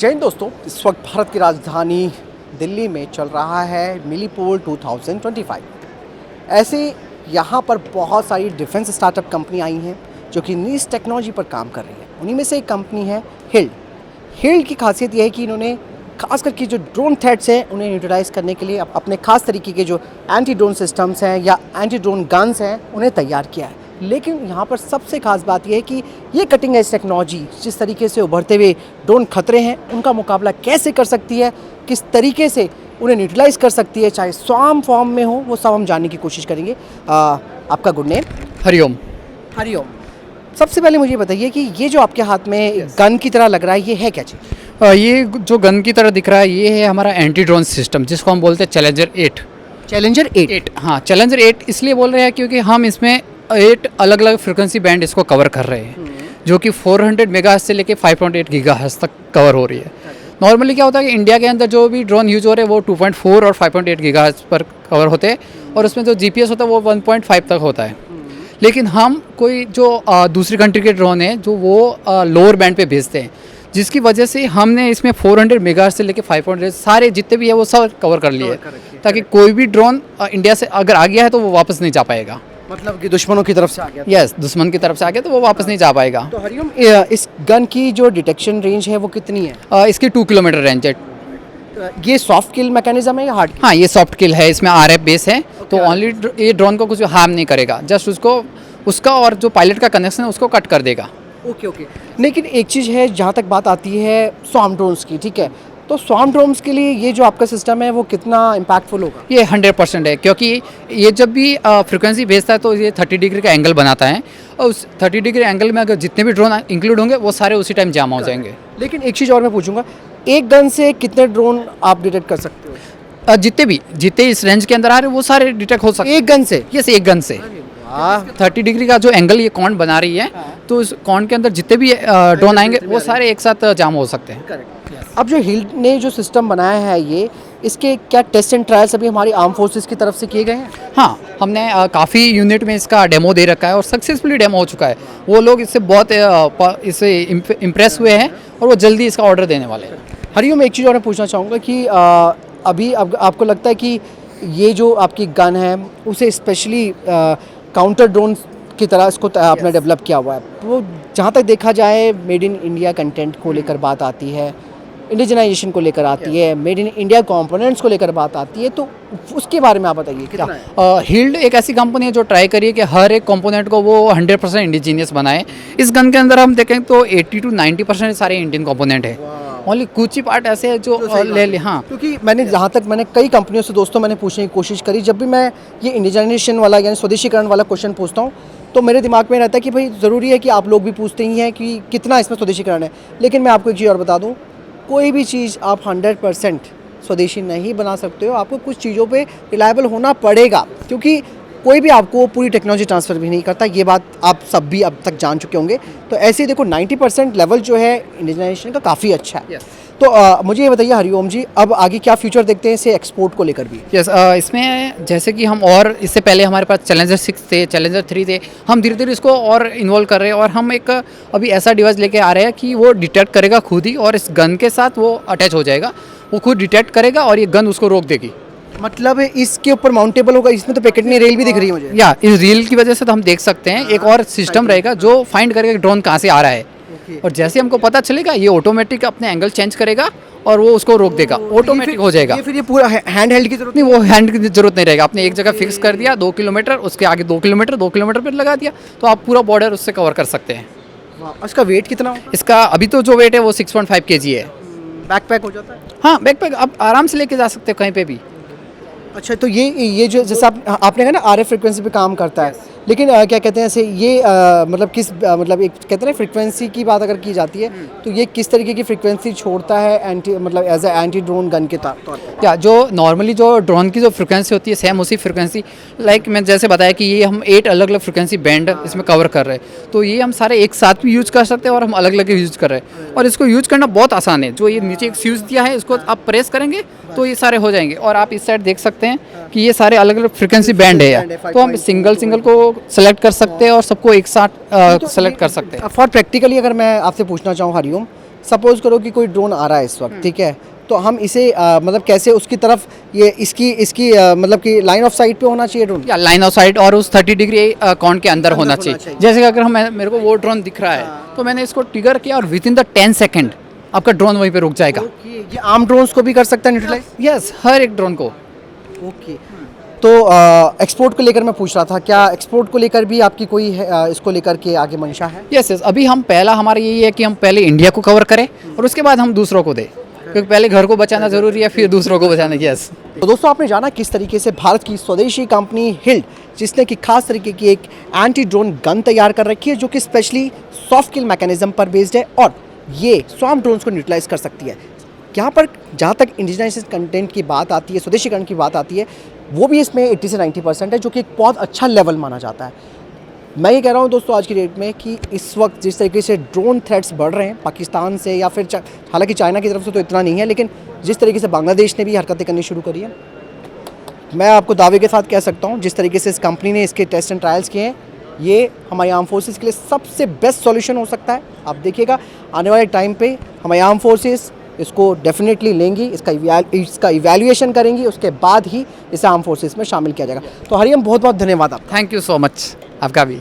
जय हिंद दोस्तों, इस वक्त भारत की राजधानी दिल्ली में चल रहा है मिलीपोल 2025। ऐसे यहाँ पर बहुत सारी डिफेंस स्टार्टअप कंपनी आई हैं जो कि नीस टेक्नोलॉजी पर काम कर रही है। उन्हीं में से एक कंपनी है हिल्ड। हिल्ड की खासियत यह है कि इन्होंने खास करके जो ड्रोन थ्रेट्स हैं उन्हें न्यूट्रलाइज करने के लिए अपने खास तरीके के जो एंटी ड्रोन सिस्टम्स हैं या एंटी ड्रोन गन्स हैं उन्हें तैयार किया है। लेकिन यहाँ पर सबसे खास बात यह है कि ये कटिंग एज टेक्नोलॉजी जिस तरीके से उभरते हुए ड्रोन खतरे हैं उनका मुकाबला कैसे कर सकती है, किस तरीके से उन्हें न्यूट्रलाइज कर सकती है, चाहे स्वार्म फॉर्म में हो, वो सब हम जानने की कोशिश करेंगे। आपका गुड नेम? हरिओम। हरिओम। सबसे पहले मुझे बताइए कि ये जो आपके हाथ में गन की तरह लग रहा है, ये है क्या चीज़? ये जो गन की तरह दिख रहा है ये है हमारा एंटी ड्रोन सिस्टम, जिसको हम बोलते हैं चैलेंजर 8। चैलेंजर 8? हाँ, चैलेंजर 8 इसलिए बोल रहे हैं क्योंकि हम इसमें 8 अलग अलग फ्रिक्वेंसी बैंड इसको कवर कर रहे हैं, जो कि 400 मेगाहर्ट्ज से लेके 5.8 गीगाहर्ट्ज तक कवर हो रही है। नॉर्मली क्या होता है कि इंडिया के अंदर जो भी ड्रोन यूज हो रहे हैं वो 2.4 और 5.8 गीगाहर्ट्ज पर कवर होते हैं, और उसमें जो जीपीएस होता है वो 1.5 तक होता है। लेकिन हम कोई जो दूसरी कंट्री के ड्रोन हैं जो वो लोअर बैंड पे भेजते हैं, जिसकी वजह से हमने इसमें 400 मेगाहर्ट्ज से लेके 5.8 सारे जितने भी है वो सब कवर कर लिए, ताकि कोई भी ड्रोन इंडिया से अगर आ गया है तो वो वापस नहीं जा पाएगा। मतलब कि दुश्मनों की तरफ से आ गया? यस, दुश्मन की तरफ से आ गया तो वो वापस नहीं जा पाएगा। तो हरिओम, इस गन की जो डिटेक्शन रेंज है वो कितनी है? इसकी 2 किलोमीटर रेंज है। ये सॉफ्ट किल मैकेनिज्म है या हार्ड? हाँ, ये सॉफ्ट किल है, इसमें आरएफ बेस है, तो ओनली ये ड्रोन को कुछ हार्म नहीं करेगा, जस्ट उसका और जो पायलट का कनेक्शन है उसको कट कर देगा। ओके। लेकिन एक चीज़ है, जहाँ तक बात आती है स्वार्म ड्रोन्स की, ठीक है, तो स्वार्म ड्रोन्स के लिए ये जो आपका सिस्टम है वो कितना इम्पैक्टफुल होगा? ये 100% है, क्योंकि ये जब भी फ्रिक्वेंसी भेजता है तो ये 30 डिग्री का एंगल बनाता है, और उस 30 डिग्री एंगल में अगर जितने भी ड्रोन इंक्लूड होंगे वो सारे उसी टाइम जाम हो जाएंगे। लेकिन एक चीज़ और मैं पूछूंगा, एक गन से कितने ड्रोन आप डिटेक्ट कर सकते हो? जितने इस रेंज के अंदर आ रहे हैं वो सारे डिटेक्ट हो सकते हैं एक गन से? यस, एक गन से। 30 डिग्री का जो एंगल ये कॉन बना रही है, तो इस कॉन के अंदर जितने भी ड्रोन आएंगे वो सारे एक साथ जाम हो सकते हैं। अब जो हिल्ड ने जो सिस्टम बनाया है ये, इसके क्या टेस्ट एंड ट्रायल्स अभी हमारी आर्म फोर्सेस की तरफ से किए गए हैं? हाँ, हमने काफ़ी यूनिट में इसका डेमो दे रखा है और सक्सेसफुली डेमो हो चुका है। वो लोग इससे बहुत इससे इम्प्रेस हुए हैं और वो जल्दी इसका ऑर्डर देने वाले हैं। हरिओम, एक चीज़ और मैं पूछना चाहूँगा कि अभी अब आपको लगता है कि ये जो आपकी गन है उसे स्पेशली काउंटर ड्रोन की तरह इसको आपने डेवलप किया हुआ है, वो जहाँ तक देखा जाए मेड इन इंडिया कंटेंट को लेकर बात आती है, इंडिजनाइजेशन को लेकर आती है, मेड इन इंडिया कंपोनेंट्स को लेकर बात आती है, तो उसके बारे में आप बताइए कितना है? हिल्ड एक ऐसी कंपनी है जो ट्राई करिए कि हर एक कंपोनेंट को वो 100% इंडिजीनियस बनाए। इस गन के अंदर हम देखें तो 80 to 90% सारे इंडियन कंपोनेंट है, ओनली कुछ ही पार्ट ऐसे है जो ले ले। हाँ, क्योंकि मैंने कई कंपनियों से दोस्तों मैंने पूछने की कोशिश करी, जब भी मैं ये इंडिजनाइजेशन वाला यानी स्वदेशीकरण वाला क्वेश्चन पूछता हूँ तो मेरे दिमाग में रहता है कि भाई ज़रूरी है कि आप लोग भी पूछते ही हैं कि कितना इसमें स्वदेशीकरण है। लेकिन मैं आपको एक चीज़ और बता दूँ, कोई भी चीज़ आप 100% स्वदेशी नहीं बना सकते हो, आपको कुछ चीज़ों पे रिलायबल होना पड़ेगा, क्योंकि कोई भी आपको पूरी टेक्नोलॉजी ट्रांसफ़र भी नहीं करता। ये बात आप सब भी अब तक जान चुके होंगे। तो ऐसे ही देखो 90% लेवल जो है इंडिजनाइजेशन का काफ़ी अच्छा है। तो मुझे ये बताइए हरिओम जी, अब आगे क्या फ्यूचर देखते हैं इसे एक्सपोर्ट को लेकर भी? यस, इसमें जैसे कि हम और इससे पहले हमारे पास चैलेंजर 6 थे, चैलेंजर 3 थे, हम धीरे धीरे इसको और इन्वॉल्व कर रहे हैं, और हम एक अभी ऐसा डिवाइस लेके आ रहे हैं कि वो डिटेक्ट करेगा खुद ही, और इस गन के साथ वो अटैच हो जाएगा, वो खुद डिटेक्ट करेगा और ये गन उसको रोक देगी। मतलब इसके ऊपर माउंटेबल होगा? इसमें तो पैकेट रेल भी दिख रही है मुझे। या इस रील की वजह से तो हम देख सकते हैं, एक और सिस्टम रहेगा जो फाइंड करेगा कि ड्रोन कहाँ से आ रहा है, और जैसे हमको पता चलेगा ये ऑटोमेटिक अपने एंगल चेंज करेगा और वो उसको रोक देगा, ऑटोमेटिक हो जाएगा। फिर ये पूरा हैंड हेल्ड की जरूरत नहीं, वो हैंड की जरूरत नहीं रहेगा। आपने एक जगह फिक्स कर दिया 2 किलोमीटर, उसके आगे 2 किलोमीटर पर लगा दिया, तो आप पूरा बॉर्डर उससे कवर कर सकते हैं। इसका वेट कितना हो? इसका अभी तो जो वेट है वो 6.5 kg है। बैकपैक हो जाता है? हाँ, बैकपैक आप आराम से लेके जा सकते हो कहीं पे भी। अच्छा, तो ये जो जैसे आपने कहा ना आरएफ फ्रिक्वेंसी पे काम करता है, लेकिन क्या कहते हैं ऐसे ये मतलब किस मतलब एक कहते हैं ना फ्रिक्वेंसी की बात अगर की जाती है तो ये किस तरीके की फ्रिक्वेंसी छोड़ता है एंटी मतलब as a anti drone gun के तौर पर? क्या जो नॉर्मली जो ड्रोन की जो फ्रिक्वेंसी होती है सेम उसी फ्रिक्वेंसी, लाइक मैं जैसे बताया कि ये हम 8 अलग अलग फ्रिक्वेंसी बैंड इसमें कवर कर रहे हैं, तो ये हम सारे एक साथ भी यूज़ कर सकते हैं और हम अलग अलग यूज़ कर रहे हैं, और इसको यूज़ करना बहुत आसान है। जो ये नीचे एक फ्यूज़ दिया है इसको आप प्रेस करेंगे तो ये सारे हो जाएंगे, और आप इस साइड देख सकते हैं कि ये सारे अलग अलग फ्रिक्वेंसी बैंड है, तो हम सिंगल को सेलेक्ट कर सकते हैं और सबको एक साथ सेलेक्ट कर सकते हैं। फॉर प्रैक्टिकली अगर मैं आपसे पूछना चाहूँ हरिओम, सपोज करो कि कोई ड्रोन आ रहा है इस वक्त, ठीक है, तो हम इसे मतलब कैसे उसकी तरफ ये इसकी मतलब कि लाइन ऑफ साइट पे होना चाहिए ड्रोन? या लाइन ऑफ साइट और उस 30 डिग्री कौन के अंदर होना होना चाहिए। चाहिए। जैसे कि अगर हम मेरे को वो ड्रोन दिख रहा है तो मैंने इसको ट्रिगर किया और विद इन द 10 सेकेंड आपका ड्रोन वहीं पे रुक जाएगा। ओके, ये आर्म ड्रोन्स को भी कर सकता है न्यूट्रलाइज? यस, हर एक ड्रोन को। ओके, तो एक्सपोर्ट को लेकर मैं पूछ रहा था, क्या एक्सपोर्ट को लेकर भी आपकी कोई इसको लेकर के आगे मंशा है? यस यस, अभी हम पहला हमारा यही है कि हम पहले इंडिया को कवर करें और उसके बाद हम दूसरों को दें, क्योंकि पहले घर को बचाना ज़रूरी है, फिर दूसरों को बचाना। यस। तो दोस्तों, आपने जाना किस तरीके से भारत की स्वदेशी कंपनी हिल्ड, जिसने कि खास तरीके की एक एंटी ड्रोन गन तैयार कर रखी है जो कि स्पेशली सॉफ्ट किल मैकेनिज्म पर बेस्ड है और ये स्वॉर्म ड्रोन्स को न्यूट्रलाइज कर सकती है। यहाँ पर जहाँ तक इंडिजिनाइज कंटेंट की बात आती है, स्वदेशीकरण की बात आती है, वो भी इसमें 80 से 90% है, जो कि एक बहुत अच्छा लेवल माना जाता है। मैं ये कह रहा हूँ दोस्तों आज की डेट में कि इस वक्त जिस तरीके से ड्रोन थ्रेट्स बढ़ रहे हैं पाकिस्तान से या फिर हालांकि चाइना की तरफ से तो इतना नहीं है, लेकिन जिस तरीके से बांग्लादेश ने भी हरकतें करनी शुरू करी है, मैं आपको दावे के साथ कह सकता हूँ जिस तरीके से इस कंपनी ने इसके टेस्ट एंड ट्रायल्स किए हैं, ये हमारी आर्म फोर्सेस के लिए सबसे बेस्ट सॉल्यूशन हो सकता है। आप देखिएगा आने वाले टाइम पे हमारी आर्म फोर्सेस इसको डेफिनेटली लेंगी, इसका इवैल्यूएशन करेंगी, उसके बाद ही इसे आर्म फोर्सेस में शामिल किया जाएगा। तो हरियम, बहुत बहुत धन्यवाद आपका। थैंक यू सो मच आपका भी।